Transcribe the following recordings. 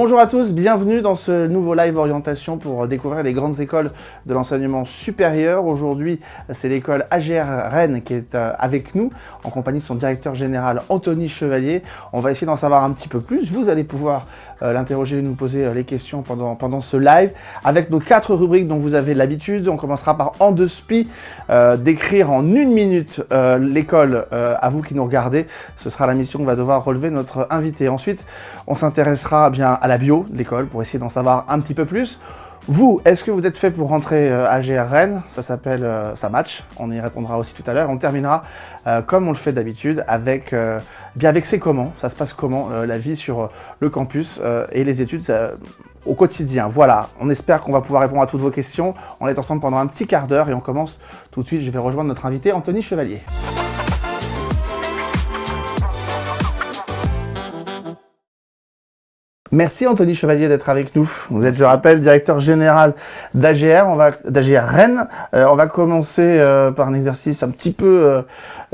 Bonjour à tous, bienvenue dans ce nouveau live orientation pour découvrir les grandes écoles de l'enseignement supérieur. Aujourd'hui, c'est l'école AGR Rennes qui est avec nous, en compagnie de son directeur général Anthony Chevalier. On va essayer d'en savoir un petit peu plus. Vous allez pouvoir l'interroger et nous poser les questions pendant ce live, avec nos 4 rubriques dont vous avez l'habitude. On commencera par En deux spi, décrire en 1 minute l'école à vous qui nous regardez. Ce sera la mission que va devoir relever notre invité. Ensuite, on s'intéressera bien à la bio de l'école pour essayer d'en savoir un petit peu plus. Vous, est-ce que vous êtes fait pour rentrer à AGR Rennes? Ça s'appelle ça match, on y répondra aussi tout à l'heure. On terminera comme on le fait d'habitude avec c'est comment, ça se passe comment la vie sur le campus et les études au quotidien. Voilà, on espère qu'on va pouvoir répondre à toutes vos questions. On est ensemble pendant un petit quart d'heure et on commence tout de suite. Je vais rejoindre notre invité Anthony Chevalier. Merci Anthony Chevalier d'être avec nous. Vous êtes, je rappelle, directeur général d'AGR Rennes. On va commencer par un exercice un petit peu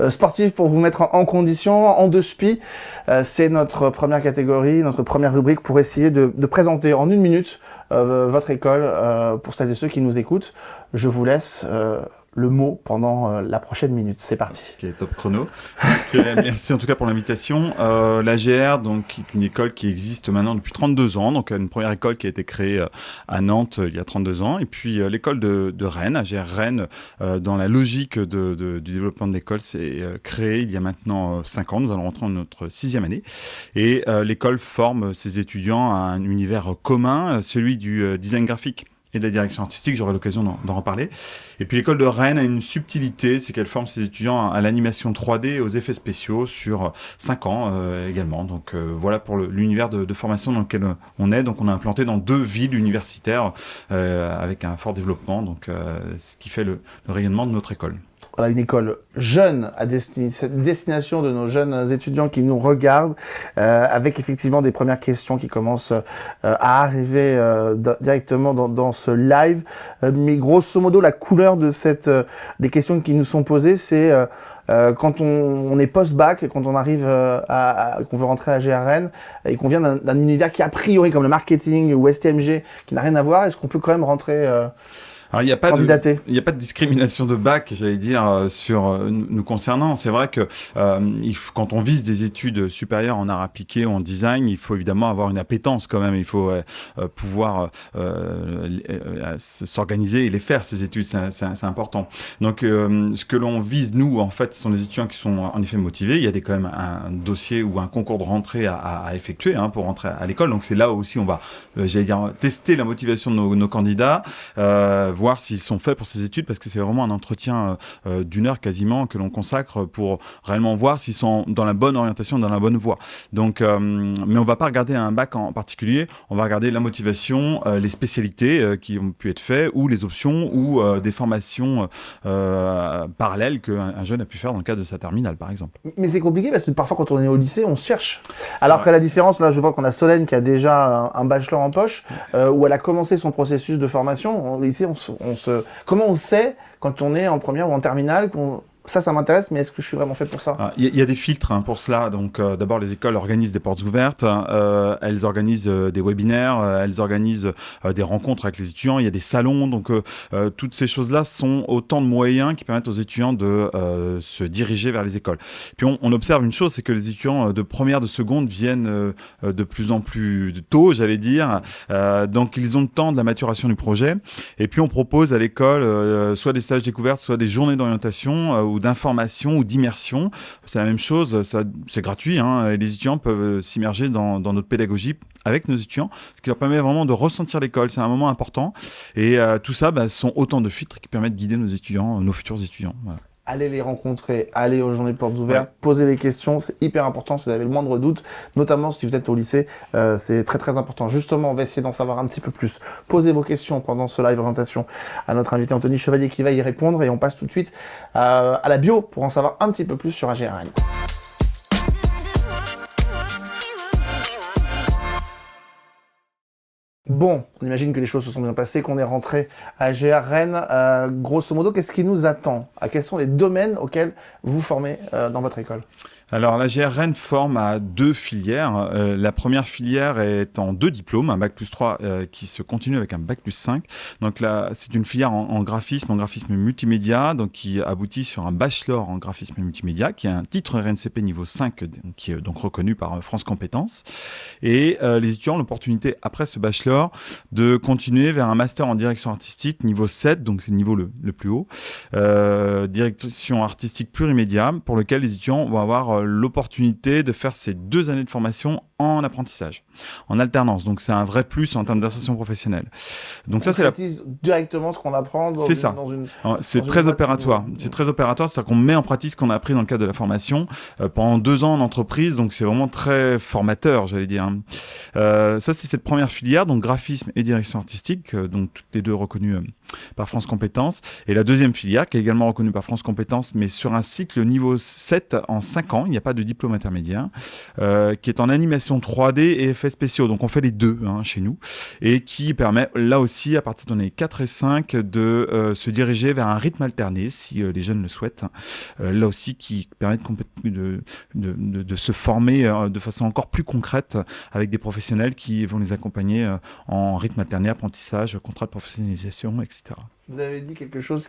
sportif pour vous mettre en condition. En deux spi, c'est notre première catégorie, notre première rubrique pour essayer de présenter en 1 minute votre école pour celles et ceux qui nous écoutent. Je vous laisse le mot pendant la prochaine minute. C'est parti. Ok, top chrono. Merci en tout cas pour l'invitation. L'AGR, donc une école qui existe maintenant depuis 32 ans, donc une première école qui a été créée à Nantes il y a 32 ans, et puis l'école de Rennes, AGR Rennes, dans la logique du développement de l'école, c'est créé il y a maintenant 5 ans. Nous allons rentrer dans notre 6e année, et l'école forme ses étudiants à un univers commun, celui du design graphique et de la direction artistique. J'aurai l'occasion d'en reparler. Et puis l'école de Rennes a une subtilité, c'est qu'elle forme ses étudiants à l'animation 3D et aux effets spéciaux sur 5 ans également. Donc voilà pour l'univers de formation dans lequel on est. Donc on a implanté dans 2 villes universitaires avec un fort développement, donc ce qui fait le rayonnement de notre école. Voilà, une école jeune à destination de nos jeunes étudiants qui nous regardent, avec effectivement des premières questions qui commencent à arriver directement dans ce live. Mais grosso modo, la couleur de des questions qui nous sont posées, c'est quand on est post-bac et quand on arrive qu'on veut rentrer à AGR Rennes et qu'on vient d'un univers qui a priori comme le marketing ou STMG qui n'a rien à voir, est-ce qu'on peut quand même rentrer alors, il n'y a pas de discrimination de bac, j'allais dire, sur nous concernant. C'est vrai que quand on vise des études supérieures en art appliqué ou en design, il faut évidemment avoir une appétence quand même. Il faut pouvoir s'organiser et les faire, ces études. C'est important. Donc, ce que l'on vise, nous, en fait, ce sont des étudiants qui sont en effet motivés. Il y a quand même un dossier ou un concours de rentrée à effectuer pour rentrer à l'école. Donc, c'est là aussi on va, j'allais dire, tester la motivation de nos candidats, voir s'ils sont faits pour ces études, parce que c'est vraiment un entretien d'1 heure quasiment que l'on consacre pour réellement voir s'ils sont dans la bonne orientation, dans la bonne voie. Donc, mais on va pas regarder un bac en particulier, on va regarder la motivation, les spécialités qui ont pu être faites, ou les options, ou des formations parallèles qu'un jeune a pu faire dans le cadre de sa terminale, par exemple. Mais c'est compliqué parce que parfois quand on est au lycée, on se cherche. Alors qu'à la différence, là je vois qu'on a Solène qui a déjà un bachelor en poche, où elle a commencé son processus de formation. Au lycée, comment on sait quand on est en première ou en terminale ça m'intéresse, mais est-ce que je suis vraiment fait pour ça? Il y a des filtres pour cela. Donc, d'abord, les écoles organisent des portes ouvertes, elles organisent des webinaires, elles organisent des rencontres avec les étudiants, il y a des salons. Donc, toutes ces choses-là sont autant de moyens qui permettent aux étudiants de se diriger vers les écoles. Puis, on observe une chose, c'est que les étudiants de première, de seconde viennent de plus en plus tôt, j'allais dire. Donc, ils ont le temps de la maturation du projet. Et puis, on propose à l'école soit des stages découvertes, soit des journées d'orientation ou d'information ou d'immersion. C'est la même chose, c'est gratuit, et les étudiants peuvent s'immerger dans notre pédagogie avec nos étudiants, ce qui leur permet vraiment de ressentir l'école. C'est un moment important. Et tout ça sont autant de filtres qui permettent de guider nos étudiants, nos futurs étudiants. Voilà. Allez les rencontrer, allez aux journées portes ouvertes, posez les questions, c'est hyper important si vous avez le moindre doute, notamment si vous êtes au lycée, c'est très très important. Justement, on va essayer d'en savoir un petit peu plus. Posez vos questions pendant ce live orientation à notre invité Anthony Chevalier qui va y répondre, et on passe tout de suite à la bio pour en savoir un petit peu plus sur AGR Rennes. Bon, on imagine que les choses se sont bien passées, qu'on est rentré à AGR Rennes. Grosso modo, qu'est-ce qui nous attend? Quels sont les domaines auxquels vous formez dans votre école? Alors, l'AGR Rennes forme à 2 filières. La première filière est en 2 diplômes, un bac+3 qui se continue avec un bac+5. Donc là, c'est une filière en graphisme multimédia, donc qui aboutit sur un bachelor en graphisme multimédia, qui a un titre RNCP niveau 5, qui est donc reconnu par France Compétences. Et les étudiants ont l'opportunité, après ce bachelor, de continuer vers un master en direction artistique niveau 7, donc c'est le niveau le plus haut, direction artistique plurimédia, pour lequel les étudiants vont avoir l'opportunité de faire ces 2 années de formation en apprentissage, en alternance. Donc c'est un vrai plus en termes d'insertion professionnelle. Donc on utilise directement ce qu'on apprend dans c'est très opératoire. C'est très opératoire, c'est-à-dire qu'on met en pratique ce qu'on a appris dans le cadre de la formation pendant 2 ans en entreprise. Donc c'est vraiment très formateur, j'allais dire. Ça, c'est cette première filière, donc graphisme et direction artistique, donc toutes les 2 reconnues par France Compétences. Et la deuxième filière, qui est également reconnue par France Compétences, mais sur un cycle niveau 7 en 5 ans, il n'y a pas de diplôme intermédiaire, qui est en animation 3D et effets spéciaux. Donc on fait les 2 chez nous, et qui permet là aussi, à partir d'année 4 et 5, de se diriger vers un rythme alterné, si les jeunes le souhaitent. Là aussi, qui permet de se former de façon encore plus concrète avec des professionnels qui vont les accompagner en rythme alterné, apprentissage, contrat de professionnalisation, etc. Vous avez dit quelque chose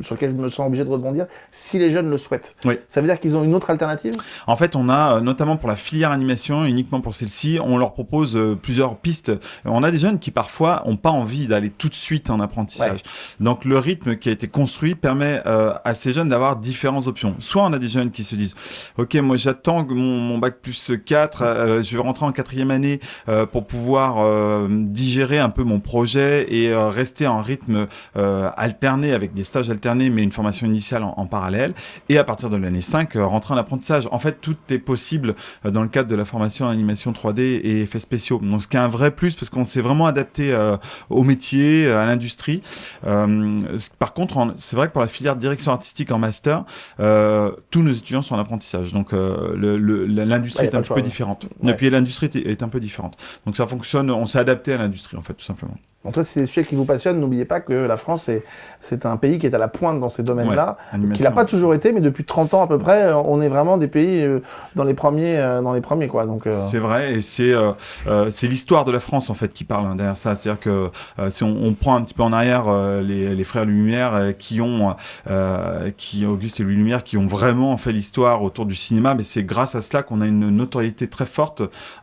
sur lequel je me sens obligé de rebondir. Si les jeunes le souhaitent, oui. Ça veut dire qu'ils ont une autre alternative? En fait, on a, notamment pour la filière animation, uniquement pour celle-ci, on leur propose plusieurs pistes. On a des jeunes qui parfois n'ont pas envie d'aller tout de suite en apprentissage. Ouais. Donc le rythme qui a été construit permet à ces jeunes d'avoir différentes options. Soit on a des jeunes qui se disent « Ok, moi j'attends mon bac+4, je vais rentrer en 4e année pour pouvoir digérer un peu mon projet et rester en rythme alterné avec des stages alternés mais une formation initiale en parallèle, et à partir de l'année 5 rentrer en apprentissage. En fait, tout est possible dans le cadre de la formation en animation 3D et effets spéciaux. Donc ce qui est un vrai plus, parce qu'on s'est vraiment adapté au métier, à l'industrie. Par contre, c'est vrai que pour la filière direction artistique en master, tous nos étudiants sont en apprentissage. Donc l'industrie est un petit peu différente. Ouais. Et puis l'industrie est un peu différente. Donc ça fonctionne, on s'est adapté à l'industrie en fait, tout simplement. En tout cas, c'est des sujets qui vous passionnent. N'oubliez pas que la France, c'est un pays qui est à la pointe dans ces domaines-là, qui n'a pas toujours été, mais depuis 30 ans à peu près, on est vraiment des pays dans les premiers, quoi. Donc, c'est vrai, et c'est l'histoire de la France en fait qui parle derrière ça. C'est-à-dire que si on prend un petit peu en arrière les frères Lumière Auguste et Louis Lumière, qui ont vraiment fait l'histoire autour du cinéma, mais c'est grâce à cela qu'on a une notoriété très forte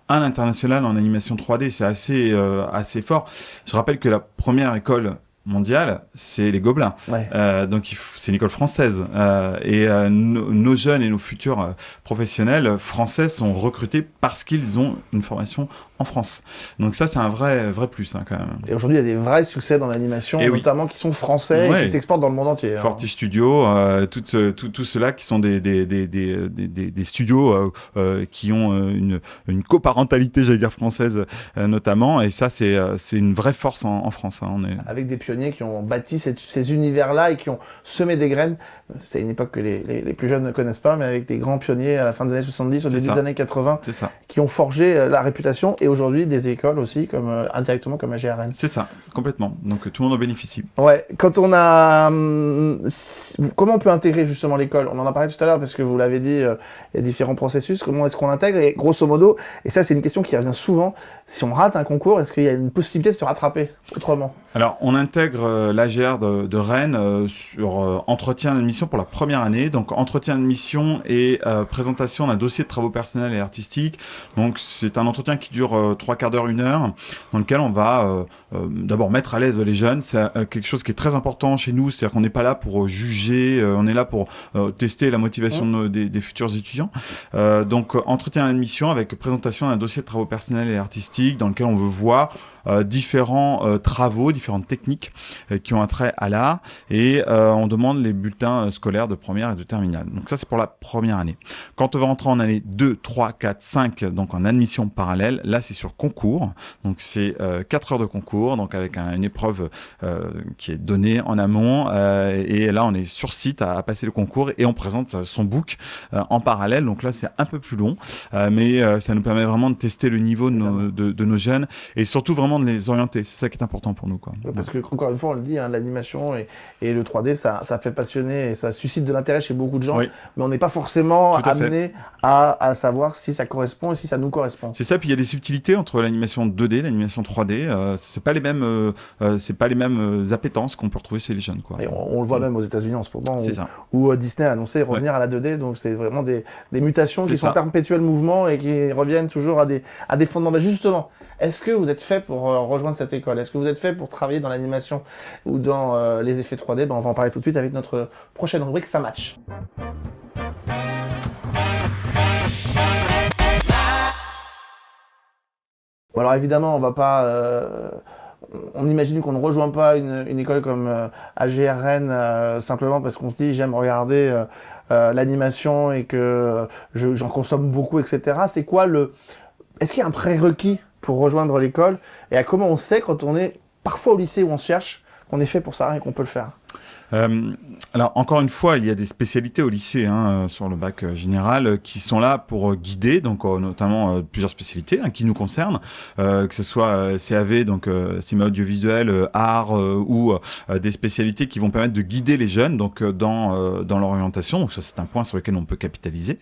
à l'international en animation 3D. C'est assez fort. Je rappelle que la première école mondiale, c'est les Gobelins. Ouais. Donc c'est une école française. Et nos jeunes et nos futurs professionnels français sont recrutés parce qu'ils ont une formation en France. Donc ça, c'est un vrai plus quand même. Et aujourd'hui, il y a des vrais succès dans l'animation, notamment qui sont français et qui s'exportent dans le monde entier. Forti Studio, tout cela qui sont des studios qui ont une coparentalité, j'allais dire française notamment. Et ça, c'est une vraie force en France. Avec des pionniers qui ont bâti ces univers-là et qui ont semé des graines. C'est une époque que les plus jeunes ne connaissent pas, mais avec des grands pionniers à la fin des années 70, au début des années 80, qui ont forgé la réputation, et aujourd'hui des écoles aussi, indirectement comme AGR Rennes. C'est ça, complètement. Donc tout le monde en bénéficie. Ouais, quand on a... comment on peut intégrer justement l'école? On en a parlé tout à l'heure, parce que vous l'avez dit, il y a différents processus. Comment est-ce qu'on l'intègre? Et grosso modo, et ça c'est une question qui revient souvent, si on rate un concours, est-ce qu'il y a une possibilité de se rattraper autrement? Alors, on intègre l'AGR de Rennes sur entretien d'admission pour la première année. Donc, entretien d'admission et présentation d'un dossier de travaux personnels et artistiques. Donc, c'est un entretien qui dure 3/4 d'heure, 1 heure, dans lequel on va d'abord mettre à l'aise les jeunes. C'est quelque chose qui est très important chez nous. C'est-à-dire qu'on n'est pas là pour juger, on est là pour tester la motivation des futurs étudiants. Donc, entretien d'admission avec présentation d'un dossier de travaux personnels et artistiques, dans lequel on veut voir différents travaux, différentes techniques qui ont un trait à l'art, et on demande les bulletins scolaires de première et de terminale. Donc ça, c'est pour la première année. Quand on va rentrer en année 2, 3, 4, 5, donc en admission parallèle, là c'est sur concours, donc c'est 4 heures de concours, donc avec une épreuve qui est donnée en amont, et là on est sur site à passer le concours, et on présente son book en parallèle. Donc là c'est un peu plus long, mais ça nous permet vraiment de tester le niveau de nos jeunes, et surtout vraiment vraiment de les orienter. C'est ça qui est important pour nous, quoi. Parce que, encore une fois, on le dit, hein, l'animation et le 3D, ça fait passionner et ça suscite de l'intérêt chez beaucoup de gens. Oui. Mais on n'est pas forcément amené à savoir si ça correspond et si ça nous correspond. C'est ça, puis il y a des subtilités entre l'animation 2D, l'animation 3D. C'est pas les mêmes appétences qu'on peut retrouver chez les jeunes, quoi. Et on le voit même aux États-Unis en ce moment, où Disney a annoncé revenir à la 2D. Donc c'est vraiment des mutations qui sont en perpétuel mouvement et qui reviennent toujours à des fondements. Mais justement, est-ce que vous êtes fait pour rejoindre cette école? Est-ce que vous êtes fait pour travailler dans l'animation ou dans les effets 3D? On va en parler tout de suite avec notre prochaine rubrique, Ça match. Bon, alors évidemment, on va pas... on imagine qu'on ne rejoint pas une école comme AGR Rennes simplement parce qu'on se dit j'aime regarder l'animation et que j'en consomme beaucoup, etc. C'est quoi Est-ce qu'il y a un prérequis pour rejoindre l'école et à comment on sait quand on est parfois au lycée où on se cherche qu'on est fait pour ça et qu'on peut le faire? Alors, encore une fois, il y a des spécialités au lycée sur le bac général qui sont là pour guider, donc notamment plusieurs spécialités qui nous concernent, que ce soit CAV, donc cinéma audiovisuel, art ou des spécialités qui vont permettre de guider les jeunes donc dans l'orientation. Donc ça, c'est un point sur lequel on peut capitaliser.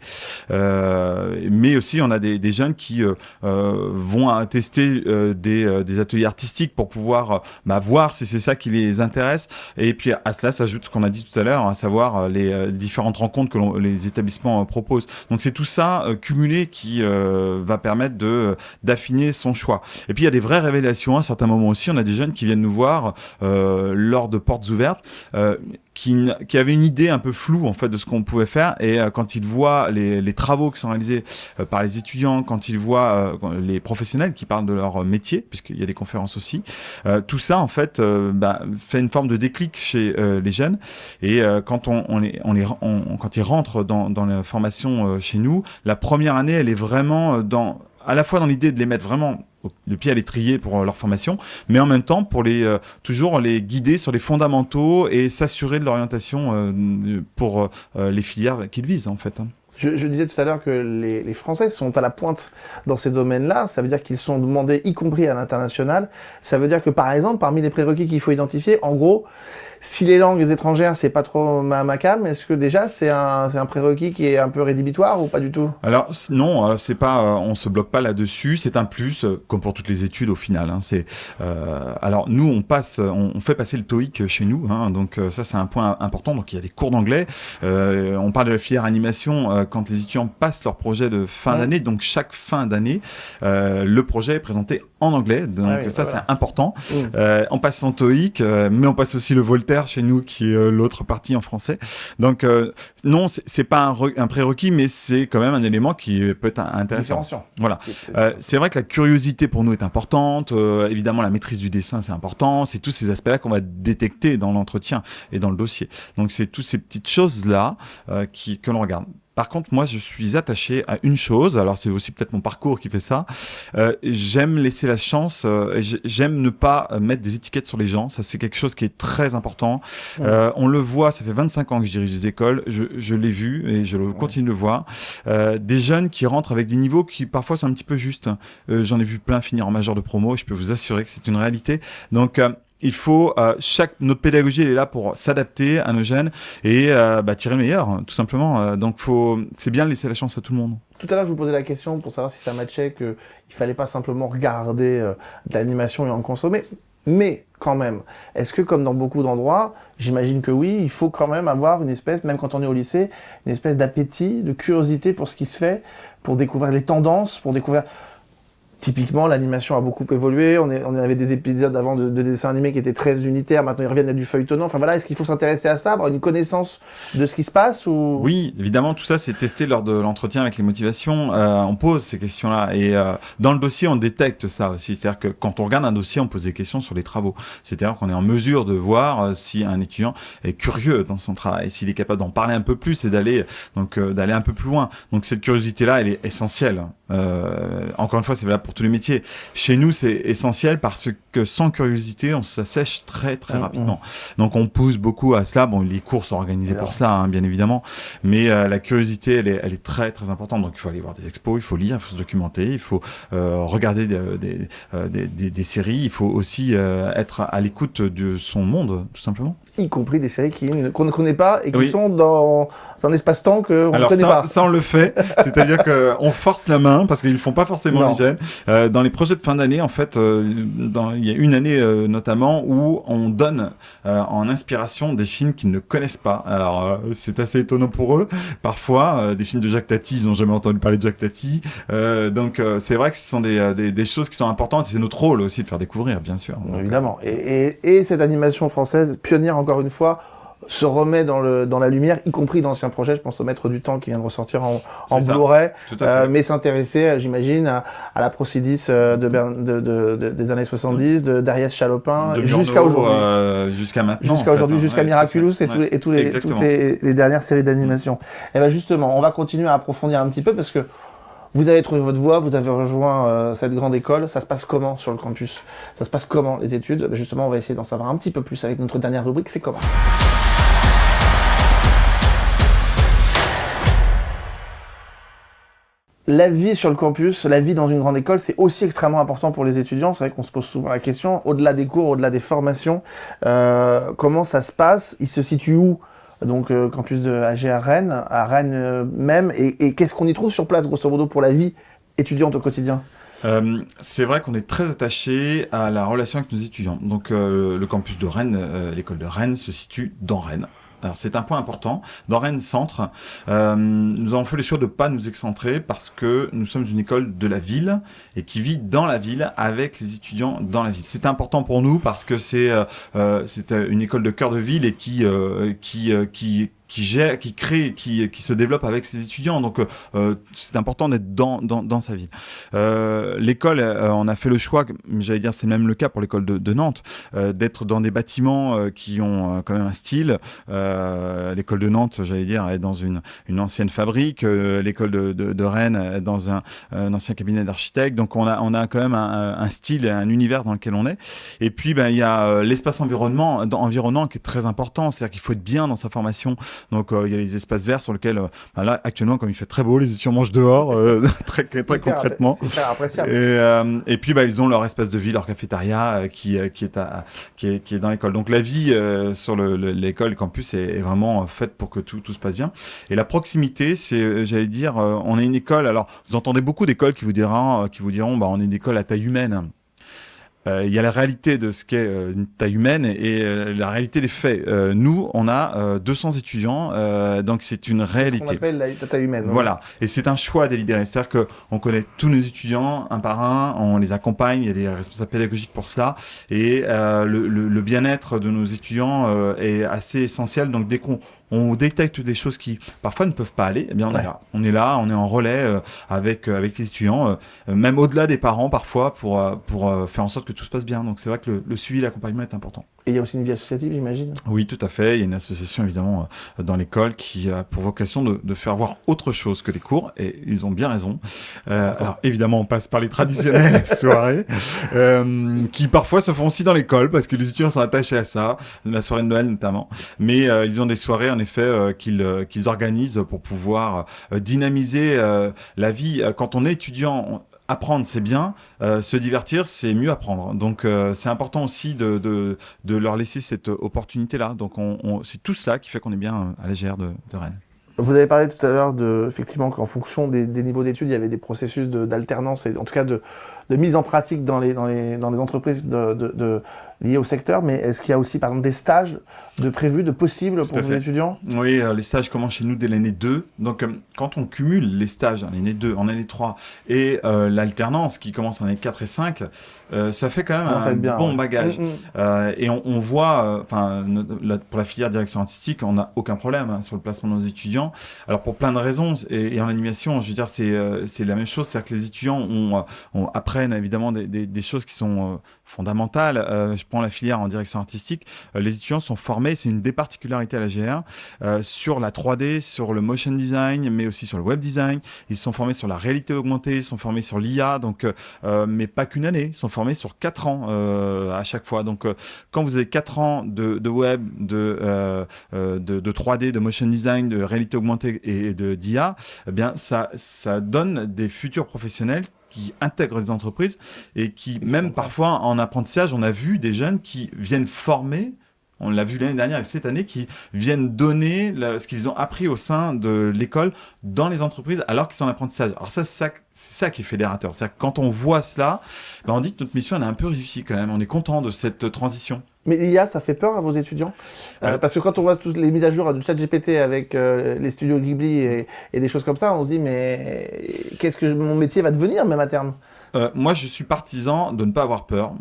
Mais aussi, on a des jeunes qui vont tester des ateliers artistiques pour pouvoir voir si c'est ça qui les intéresse. Et puis à cela s'ajoute ce qu'on a dit tout à l'heure, à savoir les différentes rencontres que les établissements proposent. Donc c'est tout ça cumulé qui va permettre d'affiner son choix. Et puis il y a des vraies révélations. À certains moments aussi, on a des jeunes qui viennent nous voir lors de portes ouvertes. Qui avait une idée un peu floue en fait de ce qu'on pouvait faire, et quand ils voient les travaux qui sont réalisés par les étudiants, quand ils voient les professionnels qui parlent de leur métier, puisqu'il y a des conférences aussi, tout ça en fait fait une forme de déclic chez les jeunes, et quand quand ils rentrent dans la formation chez nous, la première année elle est vraiment à la fois dans l'idée de les mettre vraiment le pied à l'étrier pour leur formation, mais en même temps pour toujours les guider sur les fondamentaux et s'assurer de l'orientation pour les filières qu'ils visent en fait. Je disais tout à l'heure que les Français sont à la pointe dans ces domaines-là. Ça veut dire qu'ils sont demandés, y compris à l'international. Ça veut dire que, par exemple, parmi les prérequis qu'il faut identifier, en gros, si les langues étrangères, c'est pas trop ma cam, est-ce que déjà c'est un prérequis qui est un peu rédhibitoire ou pas du tout? Alors non, c'est pas, on se bloque pas là-dessus. C'est un plus, comme pour toutes les études au final. Alors nous, on fait passer le TOEIC chez nous, donc ça c'est un point important. Donc il y a des cours d'anglais. On parle de la filière animation quand les étudiants passent leur projet de fin d'année. Donc chaque fin d'année, le projet est présenté en anglais. Donc c'est important. On passe son TOEIC, mais on passe aussi le Voltaire chez nous, qui est l'autre partie en français. Donc non, c'est pas un prérequis, mais c'est quand même un élément qui peut être intéressant. Voilà. C'est vrai que la curiosité pour nous est importante. Évidemment, la maîtrise du dessin, c'est important. C'est tous ces aspects-là qu'on va détecter dans l'entretien et dans le dossier. Donc c'est toutes ces petites choses-là que l'on regarde. Par contre, moi, je suis attaché à une chose. Alors, c'est aussi peut-être mon parcours qui fait ça. J'aime laisser la chance. J'aime ne pas mettre des étiquettes sur les gens. Ça, c'est quelque chose qui est très important. On le voit, ça fait 25 ans que je dirige des écoles. Je l'ai vu et je continue de le voir. Des jeunes qui rentrent avec des niveaux qui, parfois, sont un petit peu justes. J'en ai vu plein finir en major de promo. Je peux vous assurer que c'est une réalité. Donc, il faut notre pédagogie elle est là pour s'adapter à nos jeunes et tirer le meilleur tout simplement. Donc c'est bien de laisser la chance à tout le monde. Tout à l'heure je vous posais la question pour savoir si ça matchait, qu'il fallait pas simplement regarder de l'animation et en consommer, mais quand même, est-ce que comme dans beaucoup d'endroits, j'imagine que oui, il faut quand même avoir une espèce, même quand on est au lycée, une espèce d'appétit, de curiosité pour ce qui se fait, pour découvrir les tendances, pour découvrir... Typiquement, l'animation a beaucoup évolué. On avait des épisodes avant de dessins animés qui étaient très unitaires. Maintenant, ils reviennent à du feuilletonnant. Enfin voilà, est-ce qu'il faut s'intéresser à ça, avoir une connaissance de ce qui se passe ou... Oui, évidemment, tout ça, c'est testé lors de l'entretien avec les motivations. On pose ces questions-là. Et dans le dossier, on détecte ça aussi. C'est-à-dire que quand on regarde un dossier, on pose des questions sur les travaux. C'est-à-dire qu'on est en mesure de voir si un étudiant est curieux dans son travail, s'il est capable d'en parler un peu plus et d'aller un peu plus loin. Donc cette curiosité-là, elle est essentielle. Encore une fois, c'est valable pour tous les métiers. Chez nous, c'est essentiel parce que sans curiosité, on s'assèche très très rapidement. Donc on pousse beaucoup à cela. Bon, les cours sont organisés pour ça, hein, bien évidemment, mais la curiosité, elle est très très importante. Donc il faut aller voir des expos, il faut lire, il faut se documenter, il faut regarder des séries, il faut aussi être à l'écoute de son monde, tout simplement. Y compris des séries qu'on ne connaît pas et qui sont dans un espace-temps qu'on ne connaît pas. Ça, on le fait, c'est-à-dire qu'on force la main parce qu'ils ne font pas forcément l'hygiène. Dans les projets de fin d'année, en fait, il y a une année notamment où on donne en inspiration des films qu'ils ne connaissent pas. Alors, c'est assez étonnant pour eux. Parfois, des films de Jacques Tati, ils n'ont jamais entendu parler de Jacques Tati. Donc, c'est vrai que ce sont des choses qui sont importantes. C'est notre rôle aussi de faire découvrir, bien sûr. Donc, évidemment. Et cette animation française, pionnière encore une fois, se remet dans la lumière, y compris d'anciens projets. Je pense au Maître du Temps qui vient de ressortir en Blu-ray, mais s'intéresser, j'imagine, à la Procidis des années 70, de Darius Chalopin, jusqu'à aujourd'hui. Jusqu'à maintenant. Jusqu'à aujourd'hui, jusqu'à Miraculous et toutes les dernières séries d'animation. Et bien justement, on va continuer à approfondir un petit peu parce que vous avez trouvé votre voie, vous avez rejoint cette grande école. Ça se passe comment sur le campus? Ça se passe comment les études? Justement, on va essayer d'en savoir un petit peu plus avec notre dernière rubrique, c'est comment? La vie sur le campus, la vie dans une grande école, c'est aussi extrêmement important pour les étudiants. C'est vrai qu'on se pose souvent la question, au-delà des cours, au-delà des formations, comment ça se passe? Il se situe où? Donc campus de AGR Rennes, à Rennes même, et qu'est-ce qu'on y trouve sur place, grosso modo, pour la vie étudiante au quotidien? C'est vrai qu'on est très attaché à la relation avec nos étudiants. Donc le campus de Rennes, l'école de Rennes, se situe dans Rennes. Alors c'est un point important. Dans Rennes Centre, nous avons fait le choix de ne pas nous excentrer parce que nous sommes une école de la ville et qui vit dans la ville avec les étudiants dans la ville. C'est important pour nous parce que c'est une école de cœur de ville et qui gère, qui crée, qui se développe avec ses étudiants. Donc, c'est important d'être dans sa ville. L'école, on a fait le choix, j'allais dire, c'est même le cas pour l'école de Nantes, d'être dans des bâtiments qui ont quand même un style. L'école de Nantes, j'allais dire, est dans une ancienne fabrique. L'école de Rennes est dans un ancien cabinet d'architectes. Donc, on a quand même un style, un univers dans lequel on est. Et puis, il y a l'espace environnant qui est très important. C'est-à-dire qu'il faut être bien dans sa formation. Donc il y a les espaces verts sur lesquels là actuellement comme il fait très beau, les étudiants mangent dehors très concrètement. C'est hyper appréciable. Et puis ils ont leur espace de vie, leur cafétéria qui est dans l'école. Donc la vie sur l'école, le campus est vraiment faite pour que tout se passe bien. Et la proximité, c'est j'allais dire on est une école. Alors vous entendez beaucoup d'écoles qui vous diront on est une école à taille humaine. Il y a la réalité de ce qu'est une taille humaine et la réalité des faits. Nous, on a 200 étudiants, donc c'est une réalité. C'est ce qu'on appelle la taille humaine. Voilà, et c'est un choix délibéré. C'est-à-dire qu'on connaît tous nos étudiants, un par un, on les accompagne, il y a des responsables pédagogiques pour cela, et le bien-être de nos étudiants est assez essentiel. Donc dès qu'on détecte des choses qui parfois ne peuvent pas aller, eh bien on est là. On est là, on est en relais avec les étudiants, même au-delà des parents parfois pour faire en sorte que tout se passe bien. Donc c'est vrai que le suivi et l'accompagnement est important. Et il y a aussi une vie associative, j'imagine? Oui, tout à fait. Il y a une association évidemment dans l'école qui a pour vocation de faire voir autre chose que les cours, et ils ont bien raison. Alors évidemment, on passe par les traditionnelles soirées qui parfois se font aussi dans l'école parce que les étudiants sont attachés à ça, la soirée de Noël notamment. Mais ils ont des soirées en effet qu'ils organisent pour pouvoir dynamiser la vie. Quand on est étudiant, apprendre c'est bien, se divertir c'est mieux apprendre. Donc c'est important aussi de leur laisser cette opportunité-là. Donc c'est tout cela qui fait qu'on est bien à l'AGR de Rennes. Vous avez parlé tout à l'heure effectivement qu'en fonction des niveaux d'études, il y avait des processus d'alternance et en tout cas de mise en pratique dans les entreprises liées au secteur. Mais est-ce qu'il y a aussi par exemple des stages prévus, de possibles pour vos étudiants? Oui, les stages commencent chez nous dès l'année 2. Donc quand on cumule les stages en année 2, en année 3 et l'alternance qui commence en année 4 et 5, ça fait quand même un bon bagage. Et on voit, pour la filière direction artistique, on n'a aucun problème sur le placement de nos étudiants. Alors pour plein de raisons, et en animation, je veux dire, c'est la même chose, c'est-à-dire que les étudiants apprennent évidemment des choses qui sont fondamentales. Je prends la filière en direction artistique, les étudiants sont formés, c'est une des particularités à l'AGR, sur la 3D, sur le motion design, mais aussi sur le web design. Ils sont formés sur la réalité augmentée, ils sont formés sur l'IA, donc, mais pas qu'une année, ils sont formés sur 4 ans à chaque fois. Donc, quand vous avez 4 ans de web, de 3D, de motion design, de réalité augmentée et d'IA, eh bien, ça donne des futurs professionnels qui intègrent des entreprises et qui, même parfois en apprentissage, on a vu des jeunes qui viennent former. On l'a vu l'année dernière et cette année, qui viennent donner ce qu'ils ont appris au sein de l'école dans les entreprises alors qu'ils sont en apprentissage. Alors ça, c'est ça qui est fédérateur. C'est-à-dire que quand on voit cela, ben on dit que notre mission elle a un peu réussi quand même. On est content de cette transition. Mais l'IA, ça fait peur à vos étudiants parce que quand on voit toutes les mises à jour du ChatGPT avec les studios Ghibli et des choses comme ça, on se dit mais qu'est-ce que mon métier va devenir même à terme? Moi, je suis partisan de ne pas avoir peur,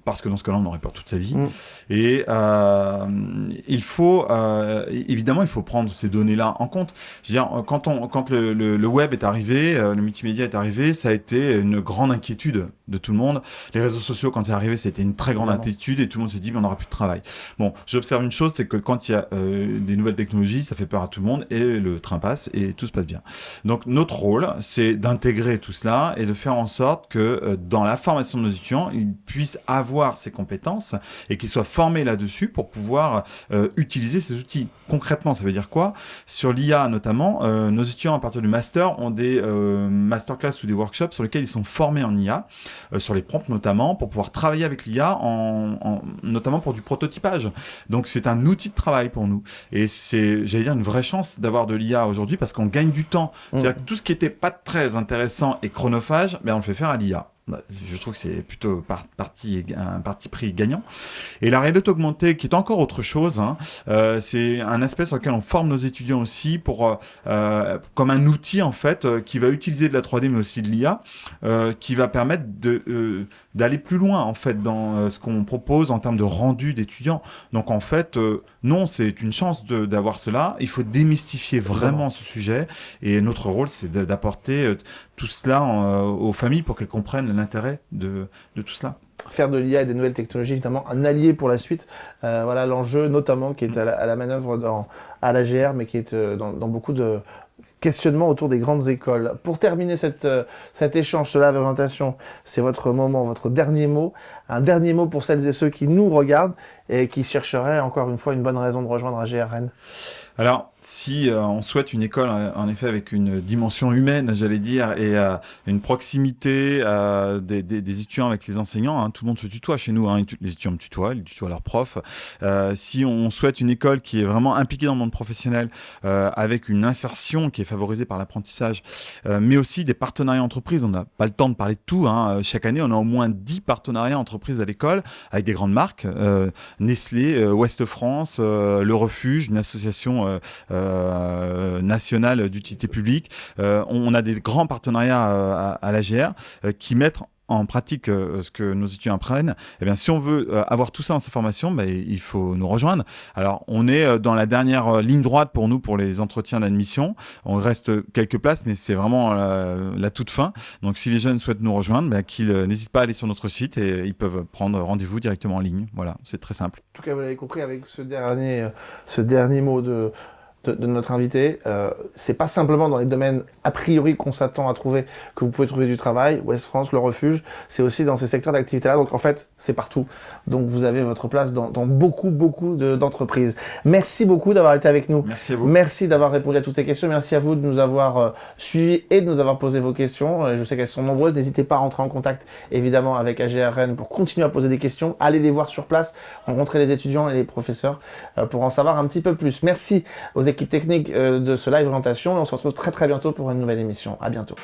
parce que dans ce cas-là, on aurait peur toute sa vie. Et évidemment, il faut prendre ces données-là en compte. Je veux dire, quand le web est arrivé, le multimédia est arrivé, ça a été une grande inquiétude de tout le monde. Les réseaux sociaux, quand c'est arrivé, c'était une très grande inquiétude et tout le monde s'est dit, mais on n'aura plus de travail. Bon, j'observe une chose, c'est que quand il y a des nouvelles technologies, ça fait peur à tout le monde et le train passe et tout se passe bien. Donc, notre rôle, c'est d'intégrer tout cela et de faire en sorte que dans la formation de nos étudiants, ils puissent avoir ces compétences et qu'ils soient formés là-dessus pour pouvoir utiliser ces outils. Concrètement, ça veut dire quoi? Sur l'IA notamment, nos étudiants à partir du master ont des masterclass ou des workshops sur lesquels ils sont formés en IA, sur les prompts notamment, pour pouvoir travailler avec l'IA, notamment pour du prototypage. Donc c'est un outil de travail pour nous. Et c'est, j'allais dire, une vraie chance d'avoir de l'IA aujourd'hui parce qu'on gagne du temps. C'est-à-dire que tout ce qui n'était pas très intéressant et chronophage, ben on le fait faire à l'IA. Je trouve que c'est plutôt un parti pris gagnant. Et la réalité augmentée, qui est encore autre chose, c'est un aspect sur lequel on forme nos étudiants aussi comme un outil en fait qui va utiliser de la 3D mais aussi de l'IA, qui va permettre d'aller plus loin en fait dans ce qu'on propose en termes de rendu d'étudiants. Donc en fait, non, c'est une chance d'avoir cela. Il faut démystifier vraiment ce sujet et notre rôle, c'est d'apporter tout cela aux familles pour qu'elles comprennent l'intérêt de tout cela. Faire de l'IA et des nouvelles technologies, évidemment, un allié pour la suite. Voilà l'enjeu, notamment, qui est à la manœuvre à l'AGR, mais qui est dans beaucoup de questionnements autour des grandes écoles. Pour terminer cet échange sur l'orientation, c'est votre moment, votre dernier mot. Un dernier mot pour celles et ceux qui nous regardent et qui chercheraient, encore une fois, une bonne raison de rejoindre AGR Rennes. Alors, si on souhaite une école, en effet, avec une dimension humaine, j'allais dire, et une proximité des étudiants avec les enseignants, tout le monde se tutoie chez nous, les étudiants me tutoient, ils tutoient leurs profs. Si on souhaite une école qui est vraiment impliquée dans le monde professionnel, avec une insertion qui est favorisée par l'apprentissage, mais aussi des partenariats entreprises, on n'a pas le temps de parler de tout. Chaque année, on a au moins 10 partenariats entreprises à l'école, avec des grandes marques, Nestlé, Ouest France, Le Refuge, une association nationale d'utilité publique. On a des grands partenariats à l'AGR qui mettent en pratique ce que nos étudiants apprennent. Eh bien, si on veut avoir tout ça dans sa formation, il faut nous rejoindre. Alors, on est dans la dernière ligne droite pour nous, pour les entretiens d'admission. On reste quelques places, mais c'est vraiment la toute fin. Donc, si les jeunes souhaitent nous rejoindre, qu'ils n'hésitent pas à aller sur notre site et ils peuvent prendre rendez-vous directement en ligne. Voilà, c'est très simple. En tout cas, vous l'avez compris, avec ce dernier mot de notre invité, c'est pas simplement dans les domaines a priori qu'on s'attend à trouver que vous pouvez trouver du travail, Ouest France, Le Refuge, c'est aussi dans ces secteurs d'activité-là, donc en fait, c'est partout. Donc vous avez votre place dans beaucoup d'entreprises. Merci beaucoup d'avoir été avec nous. Merci à vous. Merci d'avoir répondu à toutes ces questions. Merci à vous de nous avoir suivis et de nous avoir posé vos questions. Je sais qu'elles sont nombreuses. N'hésitez pas à rentrer en contact, évidemment, avec AGR Rennes pour continuer à poser des questions. Allez les voir sur place, rencontrer les étudiants et les professeurs pour en savoir un petit peu plus. Merci aux équipes techniques de ce live orientation. On se retrouve très bientôt pour une nouvelle émission. À bientôt.